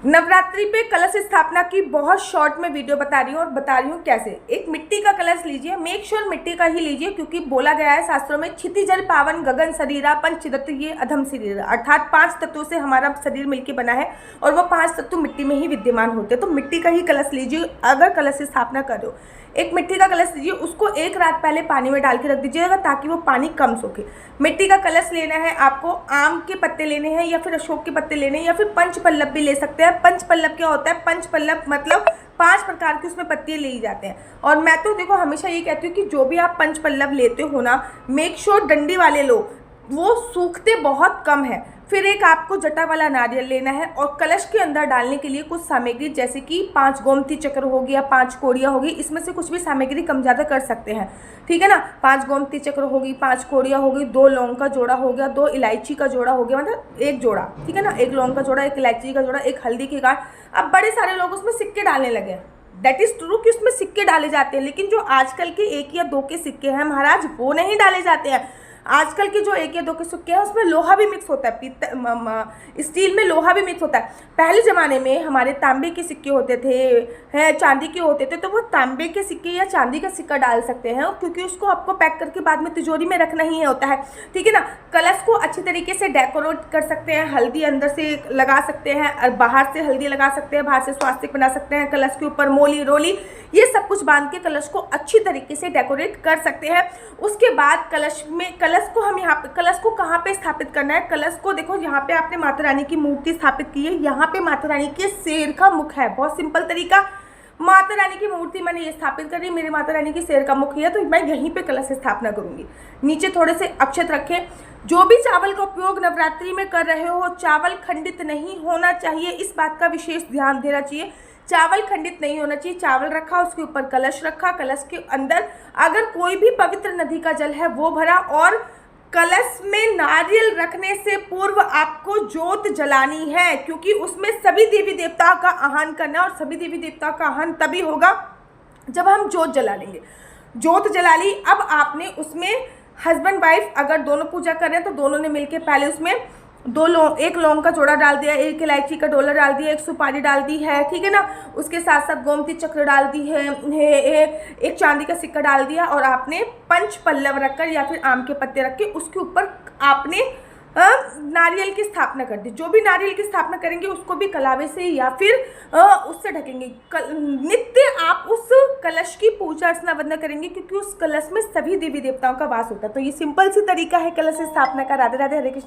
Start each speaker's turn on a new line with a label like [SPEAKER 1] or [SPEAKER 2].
[SPEAKER 1] नवरात्रि पे कलश स्थापना की बहुत शॉर्ट में वीडियो बता रही हूँ और बता रही हूँ कैसे। एक मिट्टी का कलश लीजिए, मेक श्योर मिट्टी का ही लीजिए, क्योंकि बोला गया है शास्त्रों में क्षितिजल पावन गगन शरीरा पंचतत्व ये अधम शरीर, अर्थात 5 तत्वों से हमारा शरीर मिलकर बना है और वो 5 तत्व मिट्टी में ही विद्यमान होते हैं। तो मिट्टी का ही कलश लीजिए। अगर कलश स्थापना करो, एक मिट्टी का कलश लीजिए, उसको एक रात पहले पानी में डाल के रख दीजिएगा ताकि वो पानी कम सूखे। मिट्टी का कलश लेना है आपको, आम के पत्ते लेने हैं या फिर अशोक के पत्ते लेने हैं या फिर पंचपल्लव भी ले सकते हैं। पंचपल्लव क्या होता है? पंचपल्लव मतलब 5 प्रकार की उसमें पत्ते लिए जाते हैं। और मैं तो देखो हमेशा ये कहती हूँ कि जो भी आप पंचपल्लव लेते हो ना, मेक श्योर डंडी वाले लो, वो सूखते बहुत कम है। फिर एक आपको जटा वाला नारियल लेना है और कलश के अंदर डालने के लिए कुछ सामग्री, जैसे कि 5 गोमती चक्र हो गया, 5 कोड़ियाँ होगी, इसमें से कुछ भी सामग्री कम ज़्यादा कर सकते हैं, ठीक है ना। 5 गोमती चक्र होगी, 5 कोड़ियाँ होगी, 2 लौंग का जोड़ा हो गया, 2 इलायची का जोड़ा हो गया, मतलब एक जोड़ा, ठीक है ना, 1 लौंग का जोड़ा, 1 इलायची का जोड़ा, 1 हल्दी की गांठ। अब बड़े सारे लोग उसमें सिक्के डालने लगे। दैट इज ट्रू कि उसमें सिक्के डाले जाते हैं, लेकिन जो आजकल के 1 या 2 के सिक्के हैं महाराज, वो नहीं डाले जाते हैं। आजकल के जो 1 या 2 के सिक्के हैं उसमें लोहा भी मिक्स होता है, स्टील में लोहा भी मिक्स होता है। पहले ज़माने में हमारे तांबे के सिक्के होते थे, हैं चांदी के होते थे, तो वो तांबे के सिक्के या चांदी का सिक्का डाल सकते हैं, क्योंकि उसको आपको पैक करके बाद में तिजोरी में रखना ही होता है, ठीक है ना। कलश को अच्छी तरीके से डेकोरेट कर सकते हैं, हल्दी अंदर से लगा सकते हैं और बाहर से हल्दी लगा सकते हैं, बाहर से स्वास्तिक बना सकते हैं, कलश के ऊपर मोली रोली ये सब कुछ बांध के कलश को अच्छी तरीके से डेकोरेट कर सकते हैं। उसके बाद कलश को हम यहाँ पे, कलश को कहाँ पे स्थापित करना है? कलश को देखो, यहाँ पे आपने माता रानी की मूर्ति स्थापित की है, यहाँ पे माता रानी के शेर का मुख है। बहुत सिंपल तरीका, माता रानी की मूर्ति मैंने ये स्थापित करी, मेरे माता रानी की शेर का मुख है, तो मैं यहीं पे कलश स्थापना करूंगी। नीचे थोड़े से अक्षत रखें। जो भी चावल का उपयोग नवरात्रि में कर रहे हो, चावल खंडित नहीं होना चाहिए, इस बात का विशेष ध्यान देना चाहिए। चावल खंडित नहीं होना चाहिए। चावल रखा, उसके ऊपर कलश रखा, कलश के अंदर अगर कोई भी पवित्र नदी का जल है वो भरा, और कलश में नारियल रखने से पूर्व आपको ज्योत जलानी है, क्योंकि उसमें सभी देवी देवताओं का आह्वान करना, और सभी देवी देवताओं का आह्वान तभी होगा जब हम ज्योत जला लेंगे। ज्योत जला ली, अब आपने उसमें हस्बैंड वाइफ अगर दोनों पूजा कर रहे हैं तो दोनों ने मिलकर पहले उसमें 1 लौंग का जोड़ा डाल दिया, 1 इलायची का डोला डाल दिया, 1 सुपारी डाल दी है, ठीक है ना। उसके साथ साथ गोमती चक्र डाल दी है, 1 चांदी का सिक्का डाल दिया, और आपने पंचपल्लव रखकर या फिर आम के पत्ते रख के उसके ऊपर आपने नारियल की स्थापना कर दी। जो भी नारियल की स्थापना करेंगे उसको भी कलावे से या फिर उससे ढकेंगे। नित्य आप उस कलश की पूजा अर्चना वंदना करेंगे, क्योंकि उस कलश में सभी देवी देवताओं का वास होता है। तो ये सिंपल सी तरीका है कलश स्थापना का। राधे राधे, हरे कृष्ण।